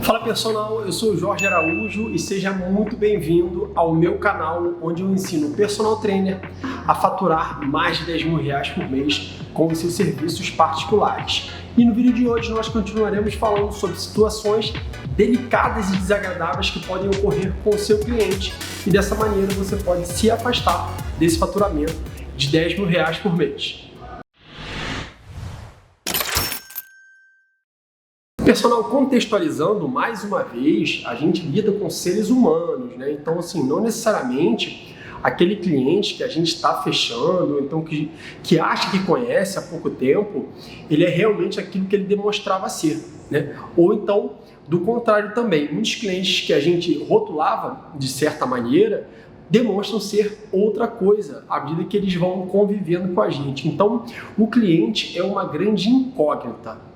Fala pessoal, eu sou o Jorge Araújo e seja muito bem-vindo ao meu canal, onde eu ensino o personal trainer a faturar mais de 10 mil reais por mês com os seus serviços particulares. E no vídeo de hoje nós continuaremos falando sobre situações delicadas e desagradáveis que podem ocorrer com o seu cliente e dessa maneira você pode se afastar desse faturamento de 10 mil reais por mês. Personal, contextualizando, mais uma vez, a gente lida com seres humanos, né? Então, assim, não necessariamente aquele cliente que a gente está fechando, então que acha que conhece há pouco tempo, ele é realmente aquilo que ele demonstrava ser, né? Ou então, do contrário também, muitos clientes que a gente rotulava de certa maneira demonstram ser outra coisa à medida que eles vão convivendo com a gente. Então, o cliente é uma grande incógnita.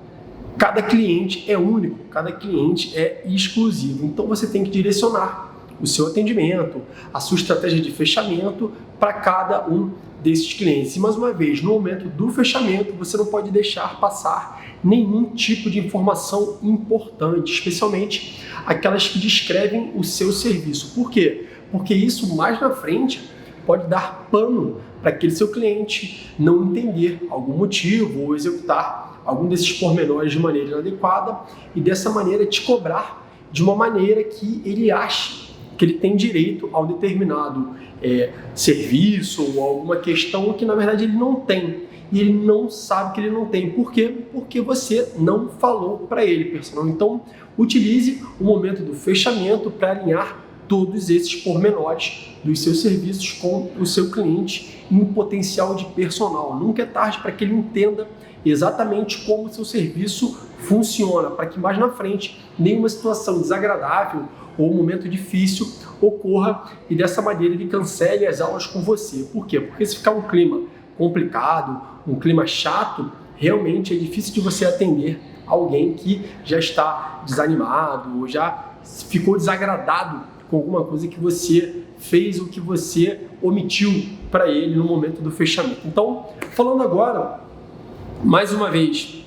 Cada cliente é único, cada cliente é exclusivo. Então você tem que direcionar o seu atendimento, a sua estratégia de fechamento para cada um desses clientes. E mais uma vez, no momento do fechamento, você não pode deixar passar nenhum tipo de informação importante, especialmente aquelas que descrevem o seu serviço. Por quê? Porque isso mais na frente pode dar pano para aquele seu cliente não entender algum motivo ou executar algum desses pormenores de maneira inadequada e dessa maneira te cobrar de uma maneira que ele ache que ele tem direito ao determinado serviço ou alguma questão que na verdade ele não tem e ele não sabe que ele não tem. Por quê? Porque você não falou para ele, personal. Então utilize o momento do fechamento para alinhar todos esses pormenores dos seus serviços com o seu cliente em potencial de personal. Nunca é tarde para que ele entenda exatamente como o seu serviço funciona, para que mais na frente nenhuma situação desagradável ou momento difícil ocorra e dessa maneira ele cancele as aulas com você. Por quê? Porque se ficar um clima complicado, um clima chato, realmente é difícil de você atender alguém que já está desanimado ou já ficou desagradado com alguma coisa que você fez ou que você omitiu para ele no momento do fechamento. Então, falando agora, mais uma vez,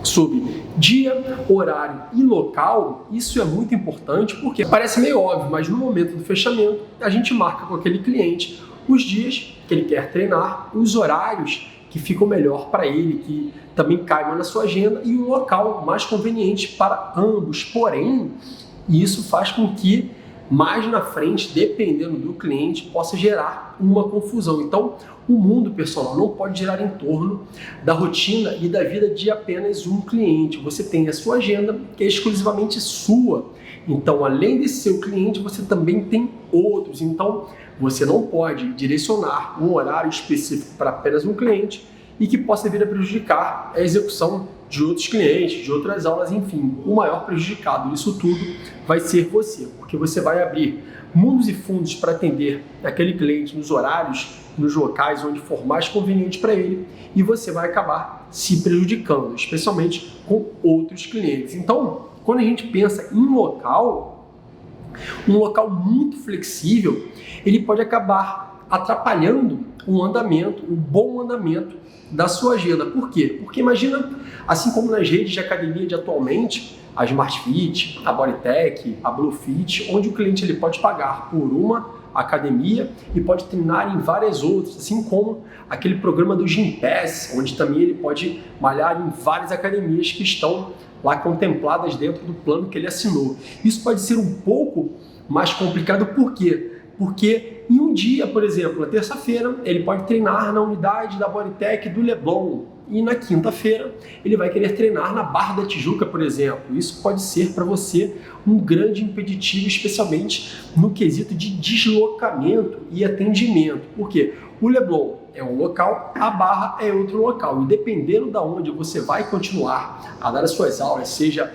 sobre dia, horário e local, isso é muito importante porque parece meio óbvio, mas no momento do fechamento, a gente marca com aquele cliente os dias que ele quer treinar, os horários que ficam melhor para ele, que também caibam na sua agenda e o local mais conveniente para ambos. Porém, isso faz com que mais na frente, dependendo do cliente, possa gerar uma confusão. Então, o mundo personal não pode girar em torno da rotina e da vida de apenas um cliente. Você tem a sua agenda, que é exclusivamente sua. Então, além desse seu cliente, você também tem outros. Então, você não pode direcionar um horário específico para apenas um cliente e que possa vir a prejudicar a execução de outros clientes, de outras aulas, enfim. O maior prejudicado disso tudo vai ser você, porque você vai abrir mundos e fundos para atender aquele cliente nos horários, nos locais onde for mais conveniente para ele e você vai acabar se prejudicando, especialmente com outros clientes. Então, quando a gente pensa em local, um local muito flexível, ele pode acabar atrapalhando o andamento, o bom andamento da sua agenda. Por quê? Porque imagina, assim como nas redes de academia de atualmente, a Smart Fit, a Bodytech, a Bluefit, onde o cliente ele pode pagar por uma academia e pode treinar em várias outras, assim como aquele programa do Gympass, onde também ele pode malhar em várias academias que estão lá contempladas dentro do plano que ele assinou. Isso pode ser um pouco mais complicado, por quê? Porque em um dia, por exemplo, na terça-feira, ele pode treinar na unidade da Bodytech do Leblon e na quinta-feira ele vai querer treinar na Barra da Tijuca, por exemplo. Isso pode ser para você um grande impeditivo, especialmente no quesito de deslocamento e atendimento. Por quê? O Leblon é um local, a Barra é outro local. E dependendo de onde você vai continuar a dar as suas aulas, seja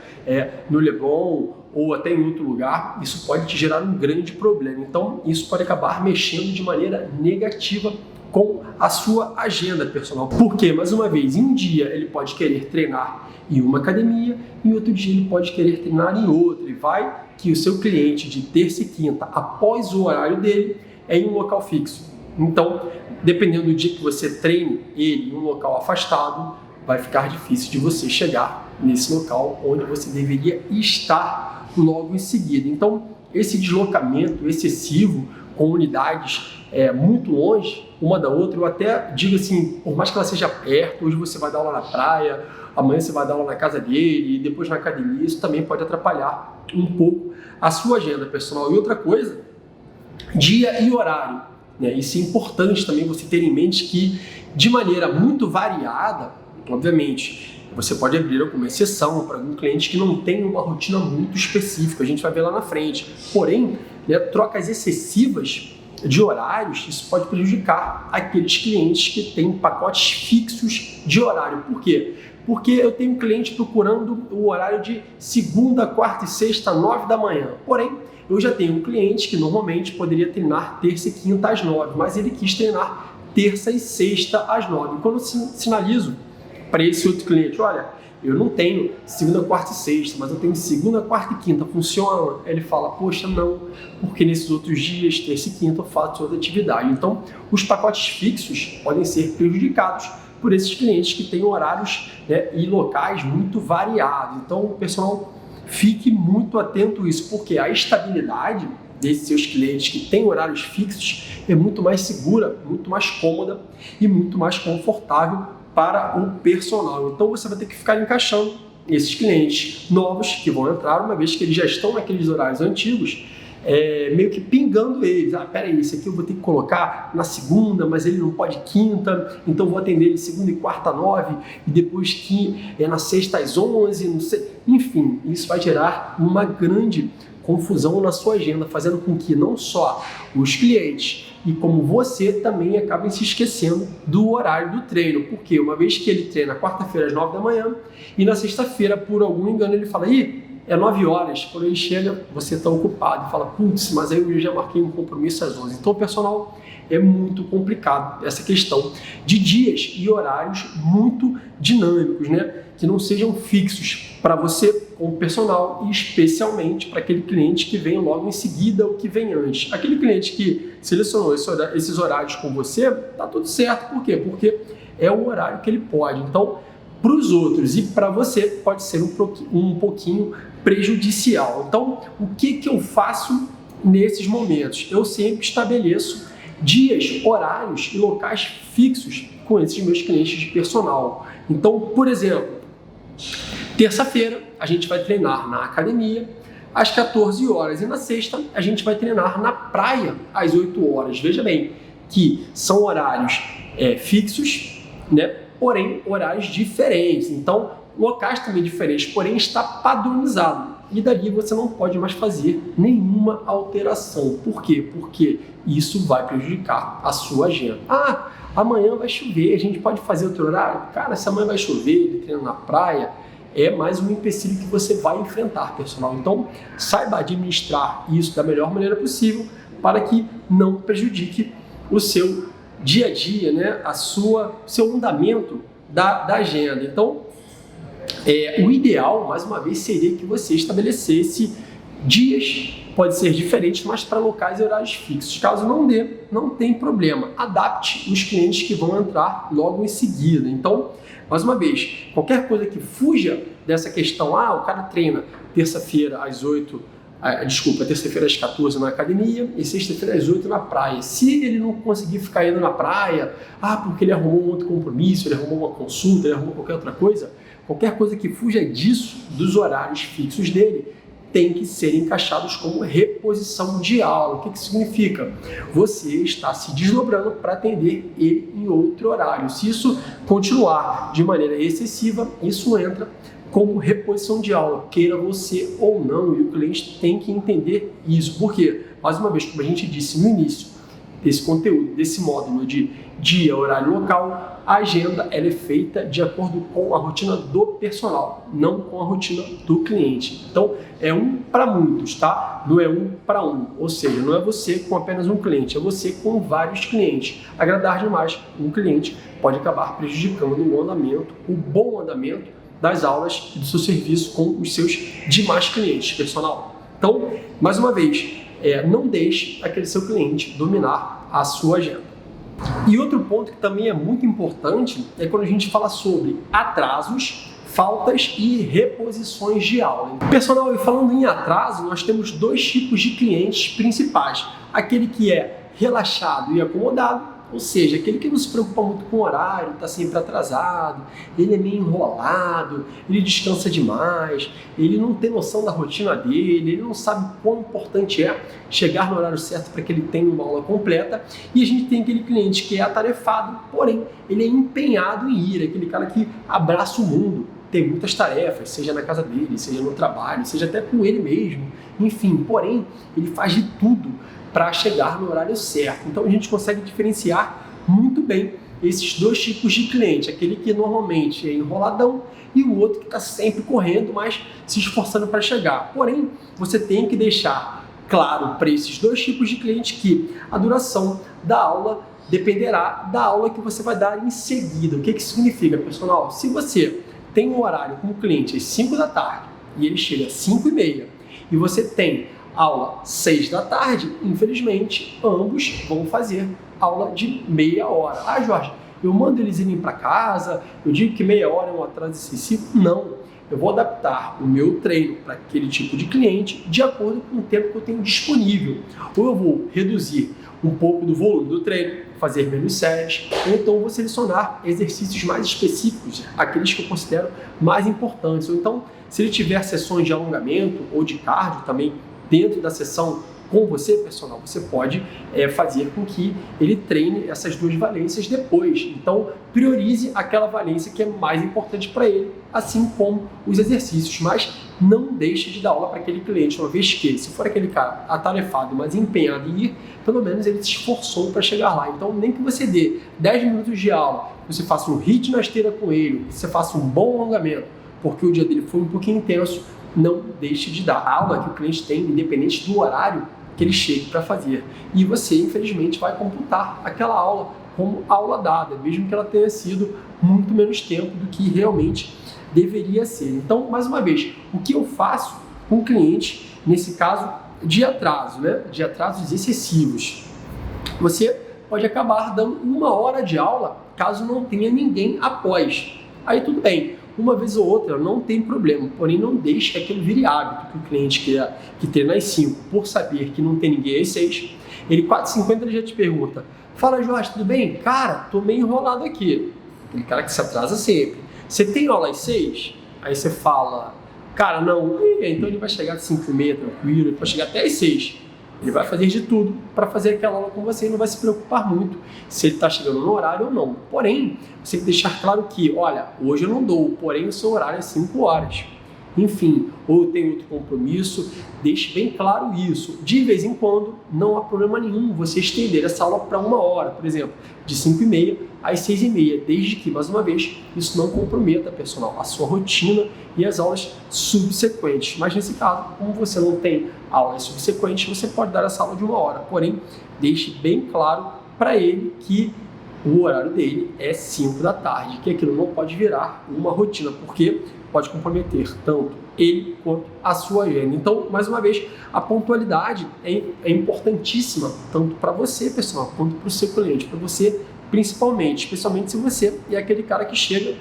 no Leblon ou até em outro lugar, isso pode te gerar um grande problema. Então, isso pode acabar mexendo de maneira negativa com a sua agenda personal. Por quê? Mais uma vez, em um dia ele pode querer treinar em uma academia, em outro dia ele pode querer treinar em outra. E vai que o seu cliente de terça e quinta, após o horário dele, é em um local fixo. Então, dependendo do dia que você treine ele em um local afastado, vai ficar difícil de você chegar nesse local onde você deveria estar logo em seguida. Então, esse deslocamento excessivo com unidades muito longe uma da outra, eu até digo assim, por mais que ela seja perto, hoje você vai dar aula na praia, amanhã você vai dar aula na casa dele, e depois na academia, isso também pode atrapalhar um pouco a sua agenda pessoal. E outra coisa, dia e horário, né? Isso é importante também você ter em mente que, de maneira muito variada, obviamente, você pode abrir alguma exceção para algum cliente que não tem uma rotina muito específica, a gente vai ver lá na frente. Porém, né, trocas excessivas de horários, isso pode prejudicar aqueles clientes que têm pacotes fixos de horário. Por quê? Porque eu tenho um cliente procurando o horário de segunda, quarta e sexta, 9 da manhã. Porém, eu já tenho um cliente que normalmente poderia treinar terça e quinta às 9, mas ele quis treinar terça e sexta às 9. Quando eu sinalizo para esse outro cliente, olha, eu não tenho segunda, quarta e sexta, mas eu tenho segunda, quarta e quinta, funciona? Ele fala, poxa, não, porque nesses outros dias, terça e quinta, eu faço outra atividade. Então, os pacotes fixos podem ser prejudicados por esses clientes que têm horários, né, e locais muito variados. Então, pessoal, fique muito atento a isso, porque a estabilidade desses seus clientes que têm horários fixos é muito mais segura, muito mais cômoda e muito mais confortável para o personal. Então você vai ter que ficar encaixando esses clientes novos que vão entrar, uma vez que eles já estão naqueles horários antigos, meio que pingando eles. Peraí, esse aqui eu vou ter que colocar na segunda, mas ele não pode quinta, então vou atender ele segunda e quarta 9, e depois que na sexta às 11, não sei. Enfim, isso vai gerar uma grande confusão na sua agenda, fazendo com que não só os clientes e como você também acabem se esquecendo do horário do treino. Porque uma vez que ele treina quarta-feira às 9 da manhã e na sexta-feira, por algum engano, ele fala, é 9 horas. Quando ele chega, você está ocupado e fala, putz, mas aí eu já marquei um compromisso às 11. Então, pessoal, é muito complicado essa questão de dias e horários muito dinâmicos, né? Que não sejam fixos para você como personal e especialmente para aquele cliente que vem logo em seguida ou que vem antes. Aquele cliente que selecionou esses horários com você, tá tudo certo. Por quê? Porque é o horário que ele pode. Então, para os outros e para você pode ser um pouquinho prejudicial. Então, o que eu faço nesses momentos? Eu sempre estabeleço dias, horários e locais fixos com esses meus clientes de personal. Então, por exemplo, terça-feira a gente vai treinar na academia às 14 horas e na sexta a gente vai treinar na praia às 8 horas. Veja bem que são horários fixos, né? Porém horários diferentes. Então, locais também diferentes, porém está padronizado. E dali você não pode mais fazer nenhuma alteração. Por quê? Porque isso vai prejudicar a sua agenda. Amanhã vai chover, a gente pode fazer outro horário? Cara, se amanhã vai chover, ele treina na praia, é mais um empecilho que você vai enfrentar, pessoal. Então, saiba administrar isso da melhor maneira possível para que não prejudique o seu dia a dia, né? Seu andamento da agenda. Então, o ideal, mais uma vez, seria que você estabelecesse dias, pode ser diferentes, mas para locais e horários fixos. Caso não dê, não tem problema. Adapte os clientes que vão entrar logo em seguida. Então, mais uma vez, qualquer coisa que fuja dessa questão, o cara treina terça-feira às 8, terça-feira às 14 na academia e sexta-feira às 8 na praia. Se ele não conseguir ficar indo na praia, porque ele arrumou um outro compromisso, ele arrumou uma consulta, ele arrumou qualquer outra coisa, qualquer coisa que fuja disso, dos horários fixos dele, tem que ser encaixados como reposição de aula. O que significa? Você está se desdobrando para atender ele em outro horário. Se isso continuar de maneira excessiva, isso entra como reposição de aula, queira você ou não, e o cliente tem que entender isso. Por quê? Mais uma vez, como a gente disse no início desse conteúdo, desse módulo de dia, horário, local, a agenda ela é feita de acordo com a rotina do personal, não com a rotina do cliente. Então, é um para muitos, tá? Não é um para um. Ou seja, não é você com apenas um cliente, é você com vários clientes. Agradar demais um cliente pode acabar prejudicando o andamento, o bom andamento das aulas e do seu serviço com os seus demais clientes, personal. Então, mais uma vez, não deixe aquele seu cliente dominar a sua agenda. E outro ponto que também é muito importante é quando a gente fala sobre atrasos, faltas e reposições de aula. Personal, e falando em atraso, nós temos dois tipos de clientes principais. Aquele que é relaxado e acomodado, ou seja, aquele que não se preocupa muito com o horário, está sempre atrasado, ele é meio enrolado, ele descansa demais, ele não tem noção da rotina dele, ele não sabe quão importante é chegar no horário certo para que ele tenha uma aula completa. E a gente tem aquele cliente que é atarefado, porém ele é empenhado em ir, aquele cara que abraça o mundo, tem muitas tarefas, seja na casa dele, seja no trabalho, seja até com ele mesmo, enfim, porém ele faz de tudo para chegar no horário certo. Então a gente consegue diferenciar muito bem esses dois tipos de cliente, aquele que normalmente é enroladão e o outro que está sempre correndo, mas se esforçando para chegar. Porém, você tem que deixar claro para esses dois tipos de cliente que a duração da aula dependerá da aula que você vai dar em seguida. O que isso significa, pessoal? Se você tem um horário com o cliente às 5 da tarde e ele chega às 5h30 e você tem aula 6 da tarde, infelizmente, ambos vão fazer aula de meia hora. Ah, Jorge, eu mando eles irem para casa, eu digo que meia hora é um atraso excessivo? Não. Eu vou adaptar o meu treino para aquele tipo de cliente de acordo com o tempo que eu tenho disponível. Ou eu vou reduzir um pouco do volume do treino, fazer menos séries, ou então vou selecionar exercícios mais específicos, aqueles que eu considero mais importantes. Ou então, se ele tiver sessões de alongamento ou de cardio também, dentro da sessão com você, personal, você pode fazer com que ele treine essas duas valências depois. Então, priorize aquela valência que é mais importante para ele, assim como os exercícios, mas não deixe de dar aula para aquele cliente, uma vez que, se for aquele cara atarefado, mas empenhado em ir, pelo menos ele se esforçou para chegar lá. Então, nem que você dê 10 minutos de aula, você faça um HIIT na esteira com ele, você faça um bom alongamento, porque o dia dele foi um pouquinho intenso, não deixe de dar a aula que o cliente tem, independente do horário que ele chegue para fazer. E você, infelizmente, vai computar aquela aula como aula dada, mesmo que ela tenha sido muito menos tempo do que realmente deveria ser. Então, mais uma vez, o que eu faço com o cliente, nesse caso, de atraso, né? De atrasos excessivos? Você pode acabar dando 1 hora de aula caso não tenha ninguém após. Aí tudo bem. Uma vez ou outra não tem problema, porém não deixe que aquilo vire hábito, que o cliente que treina às 5, por saber que não tem ninguém às 6, ele 4h50 ele já te pergunta: fala, Jorge, tudo bem? Cara, tô meio enrolado aqui. Aquele cara que se atrasa sempre. Você tem aula às 6? Aí você fala: cara, não. Então ele vai chegar às 5h30 tranquilo, ele vai chegar até às 6. Ele vai fazer de tudo para fazer aquela aula com você e não vai se preocupar muito se ele está chegando no horário ou não. Porém, você tem que deixar claro que, olha, hoje eu não dou, porém o seu horário é 5 horas. Enfim, ou eu tenho outro compromisso, deixe bem claro isso. De vez em quando, não há problema nenhum você estender essa aula para 1 hora, por exemplo, de 5h30 às 6h30, desde que, mais uma vez, isso não comprometa, pessoal, a sua rotina e as aulas subsequentes. Mas nesse caso, como você não tem aulas subsequentes, você pode dar essa aula de 1 hora, porém, deixe bem claro para ele que o horário dele é 5 da tarde, que aquilo não pode virar uma rotina, porque pode comprometer tanto ele quanto a sua agenda. Então, mais uma vez, a pontualidade é importantíssima, tanto para você, pessoal, quanto para o seu cliente, para você principalmente, especialmente se você é aquele cara que chega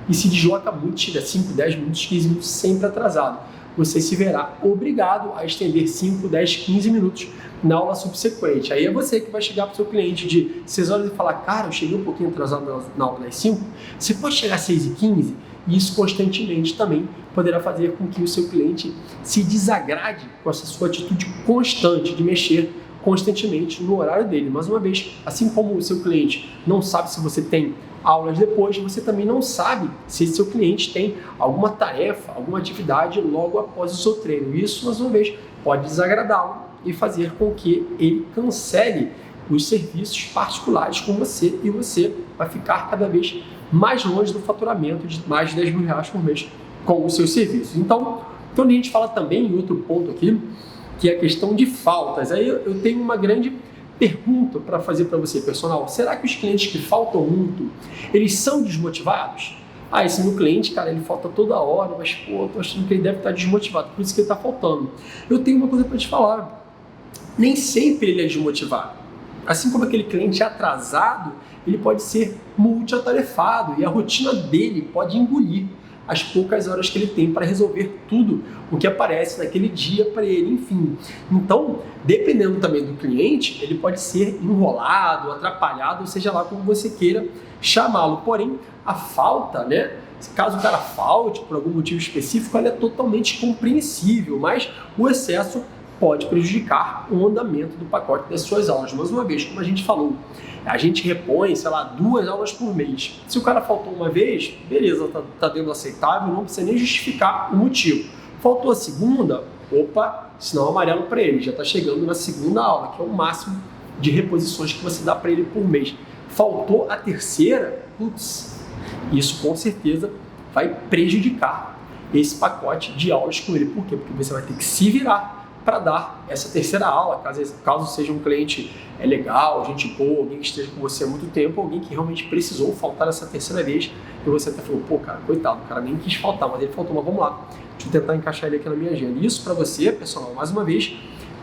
e se desloca muito, chega 5, 10 minutos, 15 minutos sempre atrasado. Você se verá obrigado a estender 5, 10, 15 minutos na aula subsequente. Aí é você que vai chegar para o seu cliente de 6 horas e falar: cara, eu cheguei um pouquinho atrasado na aula das 5, você pode chegar às 6h15? E isso constantemente também poderá fazer com que o seu cliente se desagrade com essa sua atitude constante de mexer constantemente no horário dele. Mais uma vez, assim como o seu cliente não sabe se você tem aulas depois, você também não sabe se seu cliente tem alguma tarefa, alguma atividade logo após o seu treino. Isso, mais uma vez, pode desagradá-lo e fazer com que ele cancele os serviços particulares com você, e você vai ficar cada vez mais longe do faturamento de mais de 10 mil reais por mês com os seus serviços. Então, quando a gente fala também em outro ponto aqui, que é a questão de faltas, aí eu tenho uma grande pergunta para fazer para você, personal. Será que os clientes que faltam muito, eles são desmotivados? Ah, esse meu cliente, cara, ele falta toda hora, mas pô, eu tô achando que ele deve estar desmotivado, por isso que ele está faltando. Eu tenho uma coisa para te falar. Nem sempre ele é desmotivado. Assim como aquele cliente atrasado, ele pode ser multiatarefado e a rotina dele pode engolir as poucas horas que ele tem para resolver tudo o que aparece naquele dia para ele, enfim. Então, dependendo também do cliente, ele pode ser enrolado, atrapalhado, ou seja lá como você queira chamá-lo. Porém, a falta, né? Caso o cara falte por algum motivo específico, ela é totalmente compreensível, mas o excesso pode prejudicar o andamento do pacote das suas aulas. Mais uma vez, como a gente falou, a gente repõe, sei lá, 2 aulas por mês. Se o cara faltou uma vez, beleza, tá dentro do aceitável, não precisa nem justificar o motivo. Faltou a segunda, opa, sinal amarelo para ele, já está chegando na segunda aula, que é o máximo de reposições que você dá para ele por mês. Faltou a terceira, putz, isso com certeza vai prejudicar esse pacote de aulas com ele. Por quê? Porque você vai ter que se virar para dar essa terceira aula, caso seja um cliente legal, gente boa, alguém que esteja com você há muito tempo, alguém que realmente precisou faltar essa terceira vez, e você até falou, pô, cara, coitado, o cara nem quis faltar, mas ele faltou, mas vamos lá, deixa eu tentar encaixar ele aqui na minha agenda. Isso para você, pessoal, mais uma vez,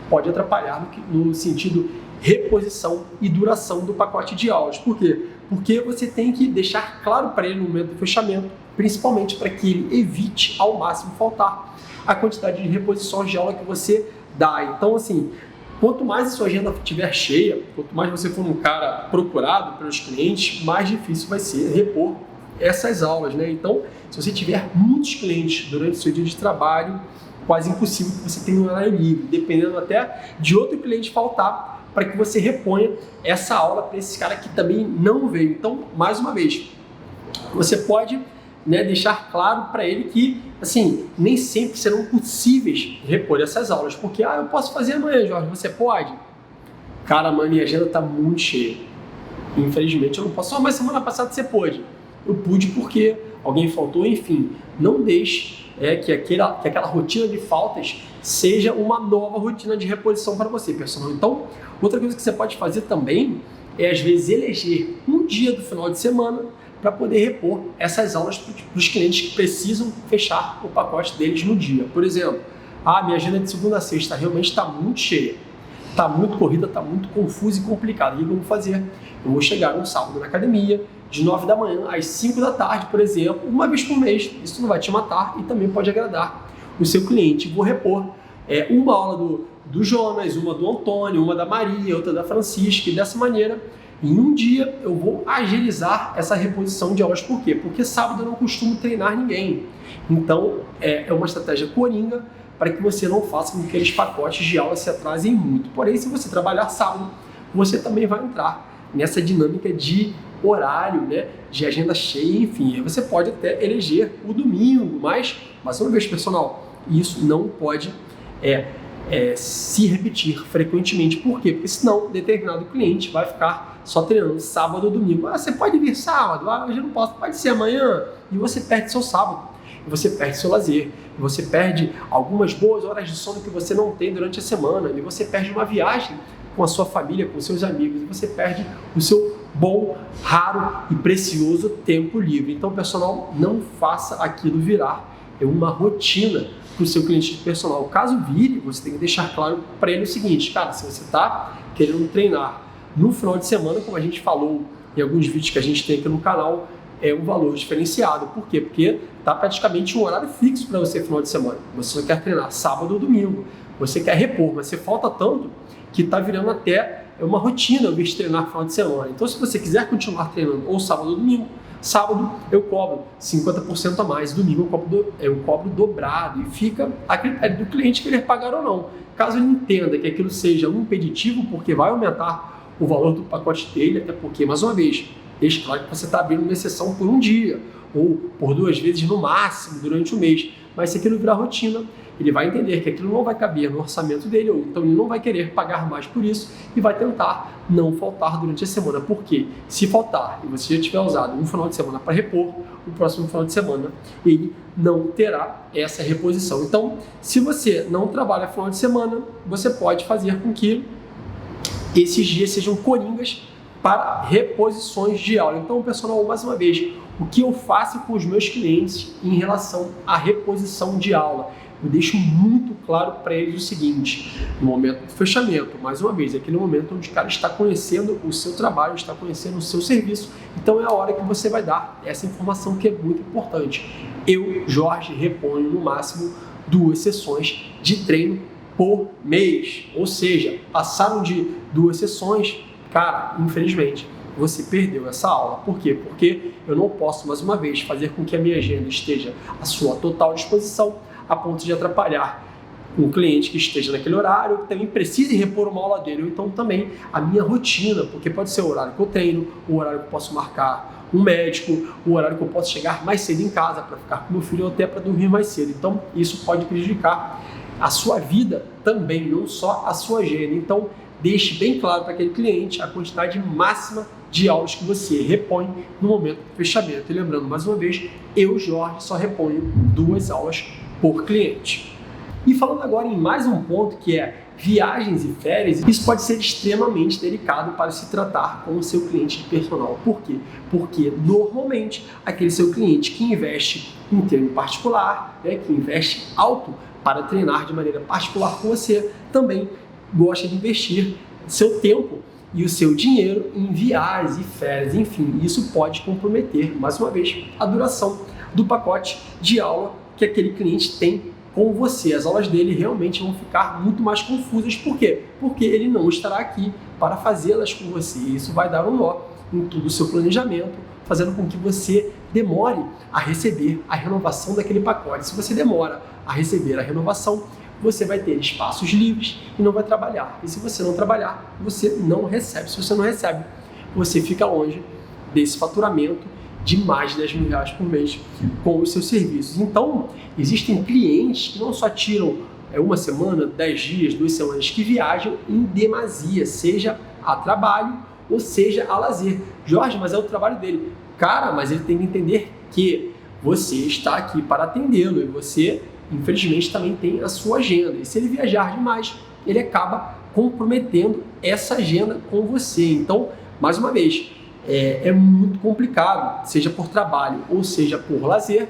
pode atrapalhar no sentido reposição e duração do pacote de aulas. Por quê? Porque você tem que deixar claro para ele no momento do fechamento, principalmente para que ele evite ao máximo faltar a quantidade de reposições de aula que você dá. Então, assim, quanto mais a sua agenda estiver cheia, quanto mais você for um cara procurado pelos clientes, mais difícil vai ser repor essas aulas, né? Então, se você tiver muitos clientes durante o seu dia de trabalho, quase impossível que você tenha um horário livre, dependendo até de outro cliente faltar, para que você reponha essa aula para esse cara que também não veio. Então, mais uma vez, você pode, né, deixar claro para ele que, assim, nem sempre serão possíveis repor essas aulas, porque, eu posso fazer amanhã, Jorge, você pode? Cara, mano, minha agenda está muito cheia. Infelizmente eu não posso. Mas semana passada você pôde. Eu pude porque alguém faltou, enfim. Não deixe que aquela rotina de faltas seja uma nova rotina de reposição para você, pessoal. Então, outra coisa que você pode fazer também é, às vezes, eleger um dia do final de semana para poder repor essas aulas para os clientes que precisam fechar o pacote deles no dia. Por exemplo, minha agenda de segunda a sexta realmente está muito cheia, está muito corrida, está muito confusa e complicada. O que eu vou fazer? Eu vou chegar no sábado na academia, de 9 da manhã às 5 da tarde, por exemplo, uma vez por mês. Isso não vai te matar e também pode agradar o seu cliente. Vou repor uma aula do Jonas, uma do Antônio, uma da Maria, outra da Francisca, e dessa maneira, em um dia, eu vou agilizar essa reposição de aulas. Por quê? Porque sábado eu não costumo treinar ninguém. Então, é uma estratégia coringa para que você não faça com que aqueles pacotes de aula se atrasem muito. Porém, se você trabalhar sábado, você também vai entrar nessa dinâmica de horário, né, de agenda cheia, enfim. Você pode até eleger o domingo, mas uma vez, pessoal, isso não pode se repetir frequentemente. Por quê? Porque senão determinado cliente vai ficar só treinando sábado ou domingo. Você pode vir sábado, hoje eu não posso, pode ser amanhã, e você perde seu sábado, e você perde seu lazer, e você perde algumas boas horas de sono que você não tem durante a semana, e você perde uma viagem com a sua família, com seus amigos, e você perde o seu bom, raro e precioso tempo livre. Então, pessoal, não faça aquilo virar uma rotina para o seu cliente de personal. Caso vire, você tem que deixar claro para ele o seguinte, cara, se você está querendo treinar no final de semana, como a gente falou em alguns vídeos que a gente tem aqui no canal, é um valor diferenciado. Por quê? Porque está praticamente um horário fixo para você no final de semana. Você só quer treinar sábado ou domingo. Você quer repor, mas você falta tanto que está virando até uma rotina ao invés de treinar no final de semana. Então, se você quiser continuar treinando ou sábado ou domingo, sábado eu cobro 50% a mais, domingo eu cobro dobrado, e fica a critério do cliente querer pagar ou não. Caso ele entenda que aquilo seja um impeditivo, porque vai aumentar o valor do pacote dele, até porque, mais uma vez, deixe claro que você está abrindo uma exceção por um dia, ou por 2 vezes no máximo durante o mês. Mas se aquilo virar rotina, ele vai entender que aquilo não vai caber no orçamento dele, ou então ele não vai querer pagar mais por isso e vai tentar não faltar durante a semana. Porque se faltar e você já tiver usado um final de semana para repor, o próximo final de semana ele não terá essa reposição. Então, se você não trabalha final de semana, você pode fazer com que esses dias sejam coringas para reposições de aula. Então, pessoal, mais uma vez, o que eu faço com os meus clientes em relação à reposição de aula? eu deixo muito claro para eles o seguinte: no momento do fechamento, mais uma vez, é aquele momento onde o cara está conhecendo o seu trabalho, está conhecendo o seu serviço, então é a hora que você vai dar essa informação que é muito importante. Eu, Jorge, reponho no máximo 2 sessões de treino por mês, ou seja, passaram de 2 sessões, cara, infelizmente, você perdeu essa aula. Por quê? Porque eu não posso, mais uma vez, fazer com que a minha agenda esteja à sua total disposição, a ponto de atrapalhar um cliente que esteja naquele horário, que também precise repor uma aula dele, ou então também a minha rotina, porque pode ser o horário que eu treino, o horário que eu posso marcar um médico, o horário que eu posso chegar mais cedo em casa para ficar com meu filho ou até para dormir mais cedo. Então, isso pode prejudicar a sua vida também, não só a sua agenda. Então, deixe bem claro para aquele cliente a quantidade máxima de aulas que você repõe no momento do fechamento. E lembrando, mais uma vez, eu, Jorge, só reponho 2 aulas por cliente. E falando agora em mais um ponto, que é viagens e férias, isso pode ser extremamente delicado para se tratar com o seu cliente de personal. Por quê? Porque normalmente aquele seu cliente que investe em treino particular, né, que investe alto para treinar de maneira particular com você, também gosta de investir seu tempo e o seu dinheiro em viagens e férias, enfim, isso pode comprometer, mais uma vez, a duração do pacote de aula que aquele cliente tem com você. As aulas dele realmente vão ficar muito mais confusas. Por quê? Porque ele não estará aqui para fazê-las com você. Isso vai dar um nó em todo o seu planejamento, fazendo com que você demore a receber a renovação daquele pacote. Se você demora a receber a renovação, você vai ter espaços livres e não vai trabalhar. E se você não trabalhar, você não recebe. Se você não recebe, você fica longe desse faturamento de mais de 10 mil reais por mês com os seus serviços. Então, existem clientes que não só tiram 1 semana, 10 dias, 2 semanas, que viajam em demasia, seja a trabalho ou seja a lazer. Jorge, mas é o trabalho dele. Cara, mas ele tem que entender que você está aqui para atendê-lo e você, infelizmente, também tem a sua agenda. E se ele viajar demais, ele acaba comprometendo essa agenda com você. Então, mais uma vez, é muito complicado, seja por trabalho ou seja por lazer,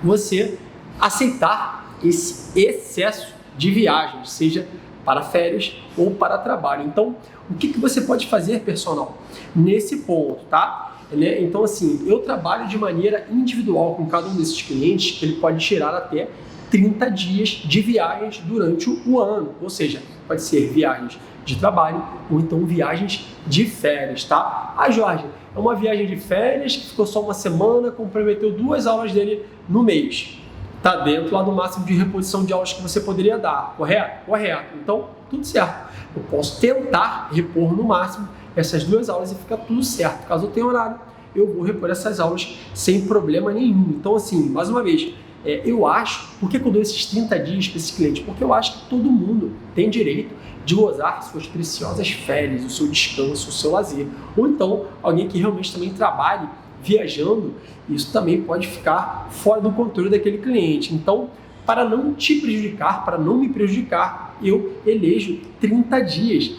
você aceitar esse excesso de viagens, seja para férias ou para trabalho. Então, o que você pode fazer, personal, nesse ponto, tá? Então, assim, eu trabalho de maneira individual com cada um desses clientes, que ele pode tirar até 30 dias de viagens durante o ano, ou seja, pode ser viagens de trabalho ou então viagens de férias, tá? Ah, Jorge, é uma viagem de férias que ficou só 1 semana, comprometeu 2 aulas dele no mês. Tá dentro lá do máximo de reposição de aulas que você poderia dar, correto? Correto. Então, tudo certo. Eu posso tentar repor no máximo essas 2 aulas e fica tudo certo. Caso eu tenha horário, eu vou repor essas aulas sem problema nenhum. Então, assim, mais uma vez, eu acho, por que eu dou esses 30 dias para esse cliente? Porque eu acho que todo mundo tem direito de gozar suas preciosas férias, o seu descanso, o seu lazer. Ou então, alguém que realmente também trabalhe viajando, isso também pode ficar fora do controle daquele cliente. Então, para não te prejudicar, para não me prejudicar, eu elejo 30 dias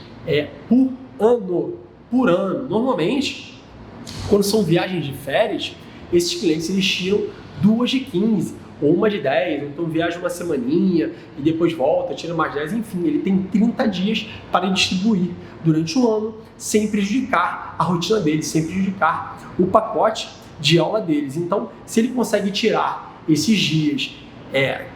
por ano. Normalmente, quando são viagens de férias, esses clientes eles tiram 2 de 15, ou 1 de 10, ou então viaja 1 semaninha e depois volta, tira mais 10, enfim, ele tem 30 dias para distribuir durante o ano, sem prejudicar a rotina dele, sem prejudicar o pacote de aula deles. Então, se ele consegue tirar esses dias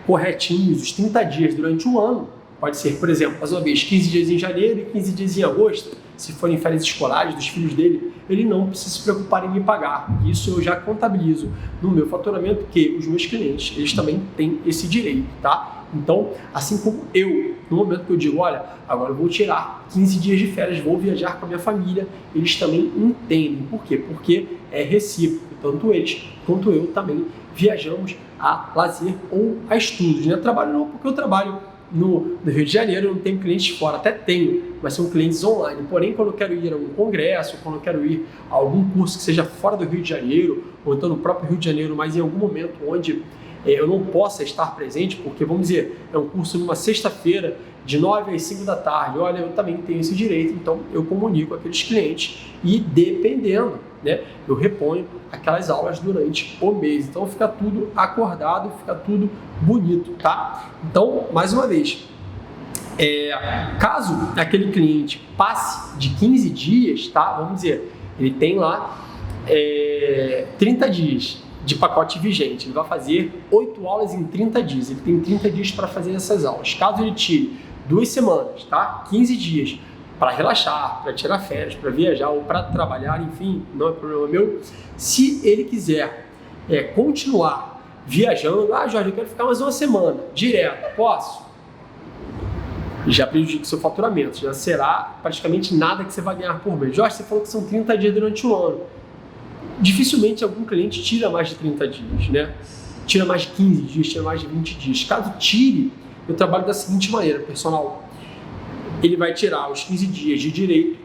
corretinhos, os 30 dias durante o ano, pode ser, por exemplo, mais uma vez, 15 dias em janeiro e 15 dias em agosto, se forem férias escolares dos filhos dele, ele não precisa se preocupar em me pagar. Isso eu já contabilizo no meu faturamento, que os meus clientes, eles também têm esse direito, tá? Então, assim como eu, no momento que eu digo, olha, agora eu vou tirar 15 dias de férias, vou viajar com a minha família, eles também entendem. Por quê? Porque é recíproco. Tanto eles quanto eu também viajamos a lazer ou a estudos, né? Trabalho não, porque eu trabalho no Rio de Janeiro, eu não tenho clientes fora, até tenho, mas são clientes online. Porém, quando eu quero ir a um congresso, quando eu quero ir a algum curso que seja fora do Rio de Janeiro, ou então no próprio Rio de Janeiro, mas em algum momento onde eu não possa estar presente, porque, vamos dizer, é um curso numa sexta-feira, de 9 às 5 da tarde, olha, eu também tenho esse direito, então eu comunico com aqueles clientes e, dependendo, né, eu reponho aquelas aulas durante o mês. Então fica tudo acordado, fica tudo bonito, tá? Então, mais uma vez, caso aquele cliente passe de 15 dias, tá? Vamos dizer, ele tem lá 30 dias de pacote vigente, ele vai fazer 8 aulas em 30 dias, ele tem 30 dias para fazer essas aulas. Caso ele tire 2 semanas, tá? 15 dias para relaxar, para tirar férias, para viajar ou para trabalhar, enfim, não é problema meu. Se ele quiser continuar viajando, Jorge, eu quero ficar mais uma semana direto, posso? Já prejudica o seu faturamento, já será praticamente nada que você vai ganhar por mês. Jorge, você falou que são 30 dias durante o ano. Dificilmente algum cliente tira mais de 30 dias, né? Tira mais de 15 dias, tira mais de 20 dias. Caso tire, eu trabalho da seguinte maneira, personal. Ele vai tirar os 15 dias de direito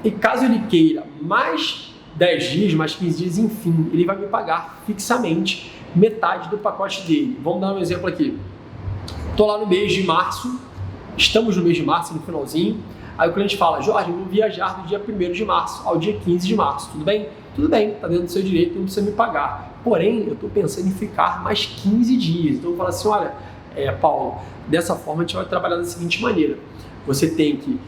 e caso ele queira mais 10 dias, mais 15 dias, enfim, ele vai me pagar fixamente metade do pacote dele. Vamos dar um exemplo aqui. Estou lá no mês de março, estamos no mês de março, no finalzinho, aí o cliente fala, Jorge, eu vou viajar do dia 1º de março ao dia 15 de março, tudo bem? Tudo bem, está dentro do seu direito, não precisa me pagar. Porém, eu estou pensando em ficar mais 15 dias. Então eu falo assim, olha, Paulo, dessa forma a gente vai trabalhar da seguinte maneira. Você tem que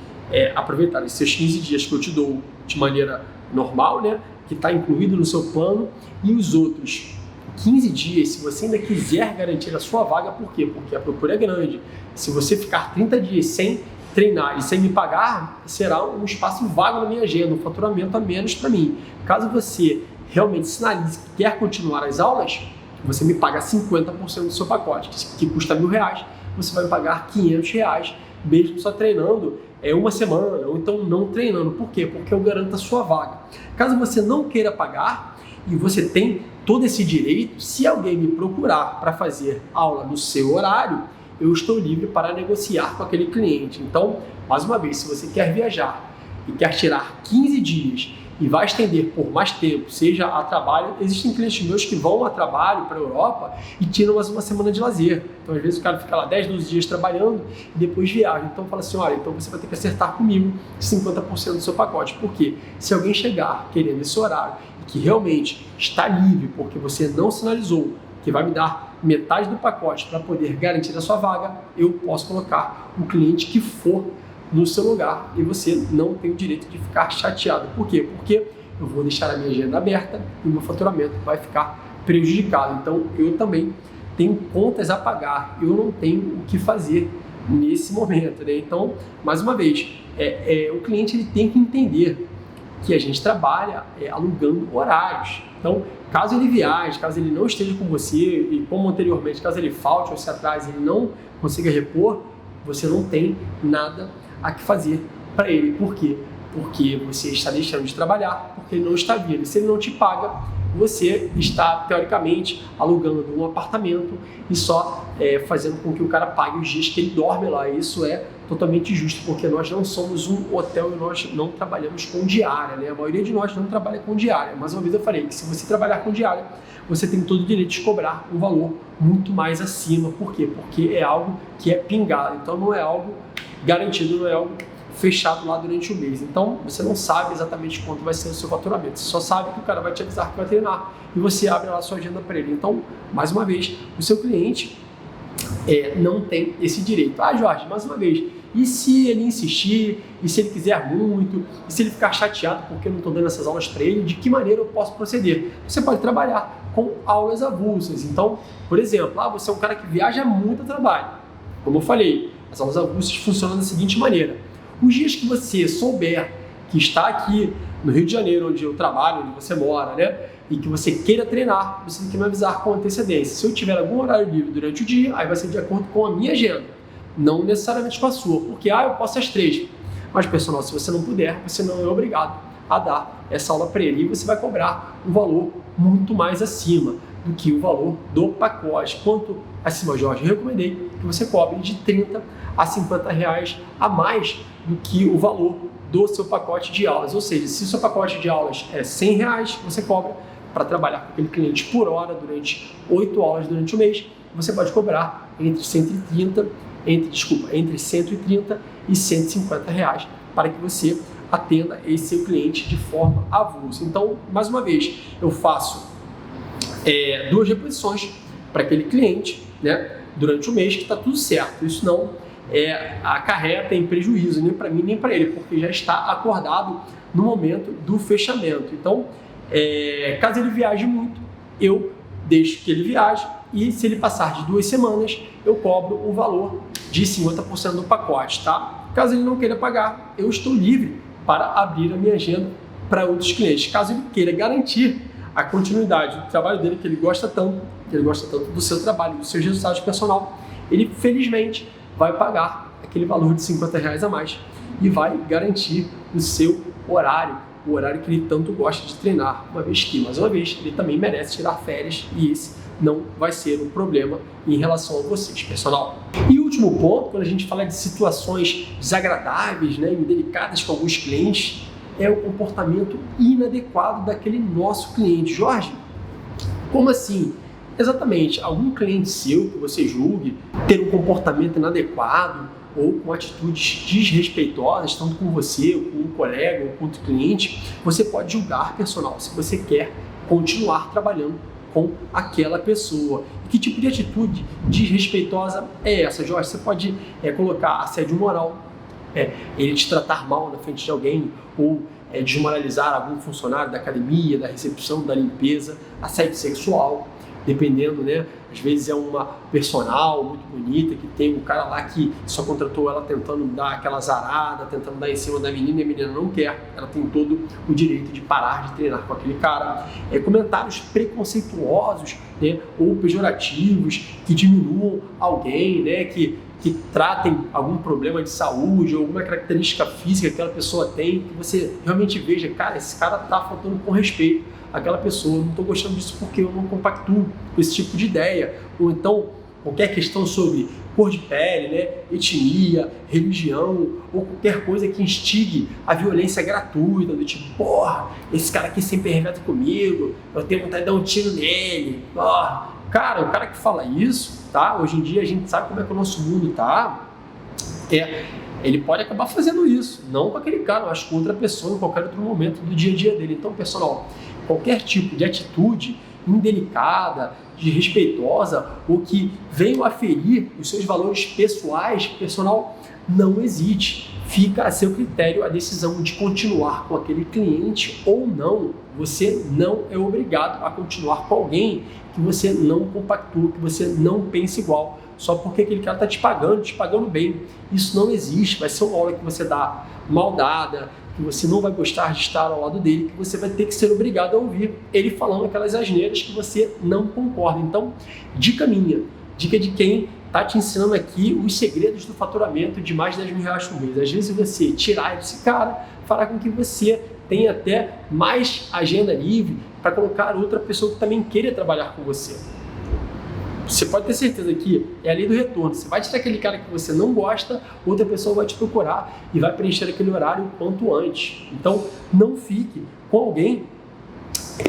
aproveitar esses 15 dias que eu te dou de maneira normal, né, que está incluído no seu plano, e os outros 15 dias, se você ainda quiser garantir a sua vaga, por quê? Porque a procura é grande. Se você ficar 30 dias sem treinar e sem me pagar, será um espaço vago na minha agenda, um faturamento a menos para mim. Caso você realmente sinalize que quer continuar as aulas, você me paga 50% do seu pacote, que custa R$1.000, você vai me pagar R$500, mesmo só treinando uma semana, ou então não treinando. Por quê? Porque eu garanto a sua vaga. Caso você não queira pagar e você tem todo esse direito, se alguém me procurar para fazer aula no seu horário, eu estou livre para negociar com aquele cliente. Então, mais uma vez, se você quer viajar e quer tirar 15 dias e vai estender por mais tempo, seja a trabalho, existem clientes meus que vão a trabalho para a Europa e tiram mais uma semana de lazer. Então, às vezes, o cara fica lá 10, 12 dias trabalhando e depois viaja. Então, fala assim, olha, então você vai ter que acertar comigo 50% do seu pacote. Por quê? Se alguém chegar querendo esse horário e que realmente está livre porque você não sinalizou que vai me dar metade do pacote para poder garantir a sua vaga, eu posso colocar o cliente que for no seu lugar e você não tem o direito de ficar chateado. Por quê? Porque eu vou deixar a minha agenda aberta e o meu faturamento vai ficar prejudicado. Então, eu também tenho contas a pagar, eu não tenho o que fazer nesse momento, né? Então, mais uma vez, o cliente ele tem que entender que a gente trabalha alugando horários. Então, caso ele viaje, caso ele não esteja com você e como anteriormente, caso ele falte ou se atrase, ele não consiga repor, você não tem nada a que fazer para ele. Por quê? Porque você está deixando de trabalhar, porque ele não está vindo. E se ele não te paga, você está, teoricamente, alugando um apartamento e só fazendo com que o cara pague os dias que ele dorme lá. Isso é totalmente justo, porque nós não somos um hotel e nós não trabalhamos com diária, né? A maioria de nós não trabalha com diária. Mais uma vez eu falei que se você trabalhar com diária, você tem todo o direito de cobrar um valor muito mais acima. Por quê? Porque é algo que é pingado, então não é algo garantido, não é algo fechado lá durante o mês. Então, você não sabe exatamente quanto vai ser o seu faturamento. Você só sabe que o cara vai te avisar que vai treinar e você abre lá a sua agenda para ele. Então, mais uma vez, o seu cliente não tem esse direito. Jorge, mais uma vez, e se ele insistir, e se ele quiser muito, e se ele ficar chateado porque eu não estou dando essas aulas para ele, de que maneira eu posso proceder? Você pode trabalhar com aulas avulsas. Então, por exemplo, você é um cara que viaja muito a trabalho. Como eu falei, as aulas avulsas funcionam da seguinte maneira. Os dias que você souber que está aqui no Rio de Janeiro, onde eu trabalho, onde você mora, né? E que você queira treinar, você tem que me avisar com antecedência. Se eu tiver algum horário livre durante o dia, aí vai ser de acordo com a minha agenda, não necessariamente com a sua. Porque, eu posso às 3. Mas, pessoal, se você não puder, você não é obrigado a dar essa aula para ele. E você vai cobrar um valor muito mais acima do que o valor do pacote. Quanto acima, Jorge? Eu recomendei que você cobre de 30 a 50 reais a mais do que o valor do seu pacote de aulas. Ou seja, se o seu pacote de aulas é 100 reais, você cobra para trabalhar com aquele cliente por hora durante 8 horas durante o mês, você pode cobrar entre 130 e 150 reais para que você atenda esse seu cliente de forma avulsa. Então, mais uma vez, eu faço 2 reposições para aquele cliente, né, durante o mês, que está tudo certo. Isso não acarreta em prejuízo nem para mim nem para ele, porque já está acordado no momento do fechamento. Então, caso ele viaje muito, eu deixo que ele viaje, e se ele passar de 2 semanas, eu cobro o valor de 50% do pacote, tá? Caso ele não queira pagar, eu estou livre para abrir a minha agenda para outros clientes. Caso ele queira garantir a continuidade do trabalho dele, que ele gosta tanto do seu trabalho, dos seus resultados personal, ele felizmente vai pagar aquele valor de 50 reais a mais e vai garantir o seu horário, o horário que ele tanto gosta de treinar, uma vez que, mais uma vez, ele também merece tirar férias e esse não vai ser um problema em relação a vocês, personal. E último ponto, quando a gente fala de situações desagradáveis, né, indelicadas com alguns clientes, é o comportamento inadequado daquele nosso cliente. Jorge, como assim? Exatamente, algum cliente seu que você julgue ter um comportamento inadequado ou com atitudes desrespeitosas, tanto com você, ou com um colega, ou com outro cliente, você pode julgar, personal, se você quer continuar trabalhando com aquela pessoa. E que tipo de atitude desrespeitosa é essa, Jorge? Você pode colocar assédio moral, ele te tratar mal na frente de alguém, ou desmoralizar algum funcionário da academia, da recepção, da limpeza, assédio sexual, dependendo, né? Às vezes é uma personal muito bonita, que tem um cara lá que só contratou ela tentando dar aquela zarada, tentando dar em cima da menina, e a menina não quer, ela tem todo o direito de parar de treinar com aquele cara. Comentários preconceituosos, né, ou pejorativos, que diminuam alguém, né, que tratem algum problema de saúde ou alguma característica física que aquela pessoa tem, que você realmente veja, cara, esse cara tá faltando com respeito àquela pessoa, não estou gostando disso porque eu não compactuo com esse tipo de ideia. Ou então, qualquer questão sobre cor de pele, né, etnia, religião, ou qualquer coisa que instigue a violência gratuita, do tipo, porra, esse cara aqui sempre arrebenta comigo, eu tenho vontade de dar um tiro nele, porra. Cara, o cara que fala isso, tá? Hoje em dia a gente sabe como é que o nosso mundo tá, ele pode acabar fazendo isso, não com aquele cara, mas com outra pessoa em qualquer outro momento do dia a dia dele. Então, pessoal, qualquer tipo de atitude indelicada, desrespeitosa ou que venha a ferir os seus valores pessoais, personal, não hesite. Fica a seu critério a decisão de continuar com aquele cliente ou não. Você não é obrigado a continuar com alguém que você não compactua, que você não pensa igual, só porque aquele cara está te pagando bem. Isso não existe. Vai ser uma aula que você dá mal dada, que você não vai gostar de estar ao lado dele, que você vai ter que ser obrigado a ouvir ele falando aquelas asneiras que você não concorda. Então, dica minha, dica de quem está te ensinando aqui os segredos do faturamento de mais de 10 mil reais por mês. Às vezes você tirar esse cara fará com que você tenha até mais agenda livre para colocar outra pessoa que também queira trabalhar com você. Você pode ter certeza que é a lei do retorno. Você vai tirar aquele cara que você não gosta, outra pessoa vai te procurar e vai preencher aquele horário o quanto antes. Então, não fique com alguém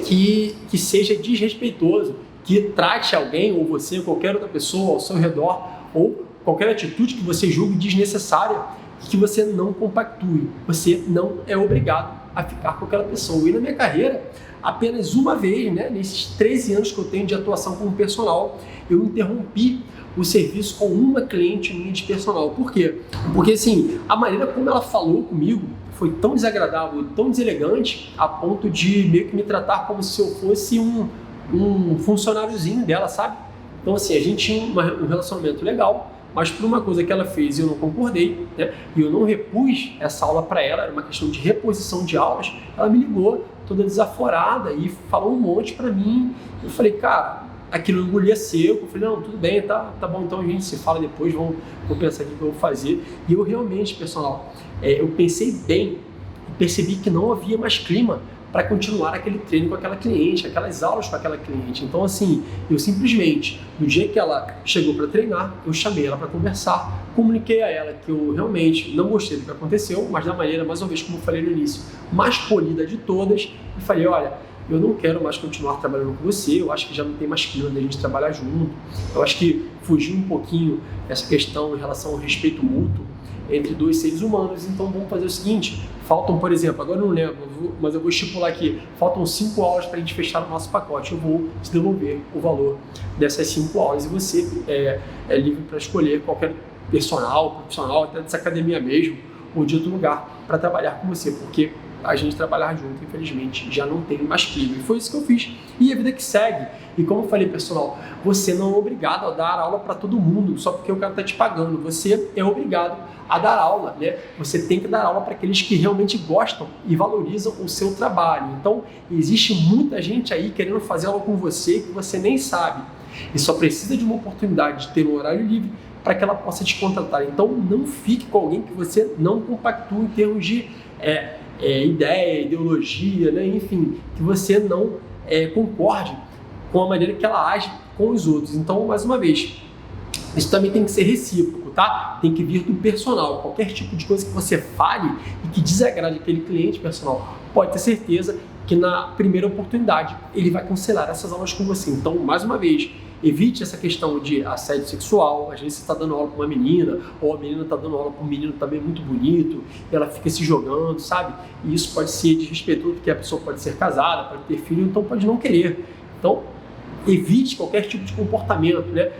que seja desrespeitoso, que trate alguém ou você ou qualquer outra pessoa ao seu redor ou qualquer atitude que você julgue desnecessária e que você não compactue. Você não é obrigado a ficar com aquela pessoa. E na minha carreira, apenas uma vez, né, nesses 13 anos que eu tenho de atuação como personal, eu interrompi o serviço com uma cliente minha de personal. Por quê? Porque assim, a maneira como ela falou comigo foi tão desagradável, tão deselegante, a ponto de meio que me tratar como se eu fosse um funcionáriozinho dela, sabe? Então assim, a gente tinha um relacionamento legal, mas por uma coisa que ela fez e eu não concordei, né, e eu não repus essa aula para ela, era uma questão de reposição de aulas, ela me ligou toda desaforada e falou um monte para mim. Eu falei, cara, aquilo engolia seco. Eu falei, não, tudo bem, tá bom, então a gente se fala depois, vou pensar aqui o que eu vou fazer. E eu realmente, pessoal, eu pensei bem e percebi que não havia mais clima para continuar aquele treino com aquela cliente, aquelas aulas com aquela cliente. Então, assim, eu simplesmente, no dia que ela chegou para treinar, eu chamei ela para conversar, comuniquei a ela que eu realmente não gostei do que aconteceu, mas da maneira, mais uma vez, como eu falei no início, mais polida de todas, e falei, olha, eu não quero mais continuar trabalhando com você, eu acho que já não tem mais clima da gente trabalhar junto, eu acho que fugiu um pouquinho essa questão em relação ao respeito mútuo entre dois seres humanos, então vamos fazer o seguinte, faltam, por exemplo, agora eu não lembro, mas eu vou estipular aqui, faltam 5 aulas para a gente fechar o nosso pacote, eu vou te devolver o valor dessas 5 aulas e você é livre para escolher qualquer personal, profissional, até dessa academia mesmo, ou de outro lugar para trabalhar com você, porque a gente trabalhar junto, infelizmente, já não tem mais clima. E foi isso que eu fiz. E a vida que segue. E como eu falei, pessoal, você não é obrigado a dar aula para todo mundo, só porque o cara está te pagando. Você é obrigado a dar aula, né? Você tem que dar aula para aqueles que realmente gostam e valorizam o seu trabalho. Então, existe muita gente aí querendo fazer aula com você que você nem sabe. E só precisa de uma oportunidade de ter um horário livre para que ela possa te contratar. Então, não fique com alguém que você não compactua em termos de ideia, ideologia, né? Enfim, que você não concorde com a maneira que ela age com os outros. Então, mais uma vez, isso também tem que ser recíproco, tá? Tem que vir do personal. Qualquer tipo de coisa que você fale e que desagrade aquele cliente personal, pode ter certeza que na primeira oportunidade ele vai cancelar essas aulas com você. Então, mais uma vez, evite essa questão de assédio sexual. Às vezes você está dando aula para uma menina, ou a menina está dando aula para um menino também muito bonito, e ela fica se jogando, sabe? E isso pode ser desrespeitoso, porque a pessoa pode ser casada, pode ter filho, então pode não querer. Então, evite qualquer tipo de comportamento, né?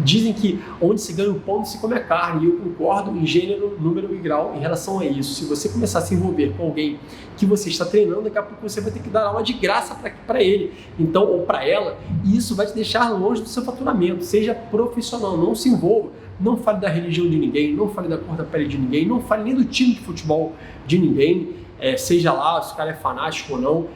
Dizem que onde se ganha o pão, se come a carne, e eu concordo em gênero, número e grau em relação a isso. Se você começar a se envolver com alguém que você está treinando, daqui a pouco você vai ter que dar aula de graça para ele, então, ou para ela, e isso vai te deixar longe do seu faturamento. Seja profissional, não se envolva, não fale da religião de ninguém, não fale da cor da pele de ninguém, não fale nem do time de futebol de ninguém, seja lá se o cara é fanático ou não.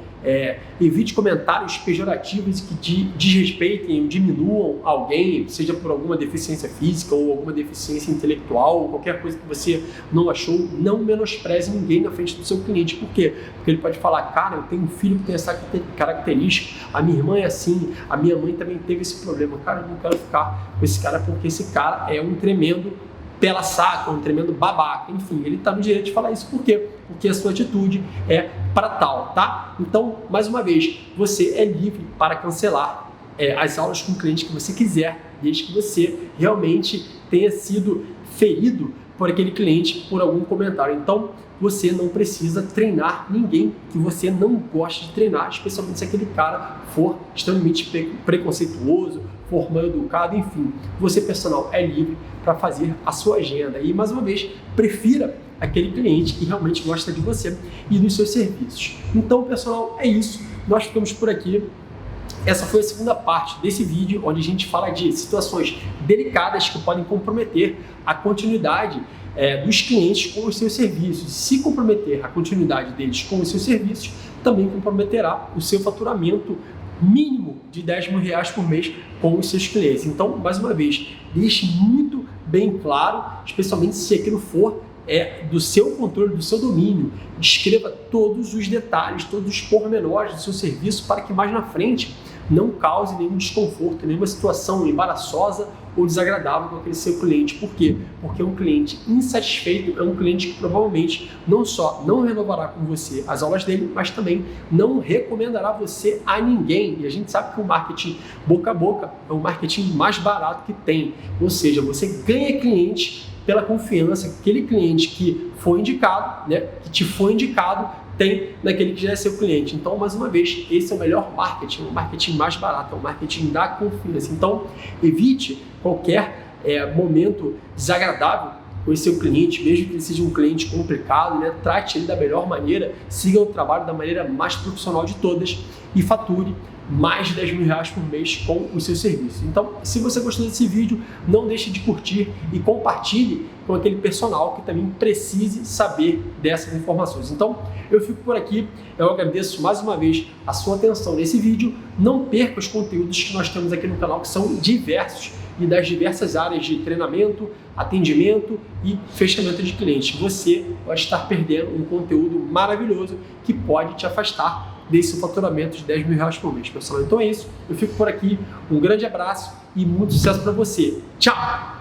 Evite comentários pejorativos que desrespeitem ou diminuam alguém, seja por alguma deficiência física ou alguma deficiência intelectual ou qualquer coisa que você não achou. Não menospreze ninguém na frente do seu cliente. Por quê? Porque ele pode falar, cara, eu tenho um filho que tem essa característica, a minha irmã é assim, a minha mãe também teve esse problema. Cara, eu não quero ficar com esse cara porque esse cara é um tremendo pela saca, um tremendo babaca, enfim, ele está no direito de falar isso. Por quê? Porque a sua atitude é para tal, tá? Então, mais uma vez, você é livre para cancelar as aulas com o cliente que você quiser, desde que você realmente tenha sido ferido por aquele cliente por algum comentário. Então, você não precisa treinar ninguém que você não gosta de treinar, especialmente se aquele cara for extremamente preconceituoso, for mal educado, enfim. Você, personal, é livre para fazer a sua agenda. E, mais uma vez, prefira aquele cliente que realmente gosta de você e dos seus serviços. Então, pessoal, é isso. Nós ficamos por aqui. Essa foi a segunda parte desse vídeo, onde a gente fala de situações delicadas que podem comprometer a continuidade dos clientes com os seus serviços. Se comprometer a continuidade deles com os seus serviços, também comprometerá o seu faturamento mínimo de R$10.000 por mês com os seus clientes. Então, mais uma vez, deixe muito bem claro, especialmente se aquilo for do seu controle, do seu domínio. Descreva todos os detalhes, todos os pormenores do seu serviço para que mais na frente não cause nenhum desconforto, nenhuma situação embaraçosa ou desagradável com aquele seu cliente. Por quê? Porque um cliente insatisfeito é um cliente que provavelmente não só não renovará com você as aulas dele, mas também não recomendará você a ninguém. E a gente sabe que o marketing boca a boca é o marketing mais barato que tem. Ou seja, você ganha cliente pela confiança que aquele cliente que foi indicado, né, que te foi indicado, tem naquele que já é seu cliente. Então, mais uma vez, esse é o melhor marketing, o marketing mais barato, é o marketing da confiança. Então, evite qualquer momento desagradável com esse seu cliente, mesmo que ele seja um cliente complicado, né? Trate ele da melhor maneira, siga o trabalho da maneira mais profissional de todas e fature mais de R$10.000 por mês com os seus serviços. Então, se você gostou desse vídeo, não deixe de curtir e compartilhe com aquele personal que também precise saber dessas informações. Então, eu fico por aqui, eu agradeço mais uma vez a sua atenção nesse vídeo. Não perca os conteúdos que nós temos aqui no canal, que são diversos e das diversas áreas de treinamento, atendimento e fechamento de clientes. Você vai estar perdendo um conteúdo maravilhoso que pode te afastar desse faturamento de R$10.000 por mês, pessoal. Então é isso, eu fico por aqui, um grande abraço e muito sucesso para você. Tchau!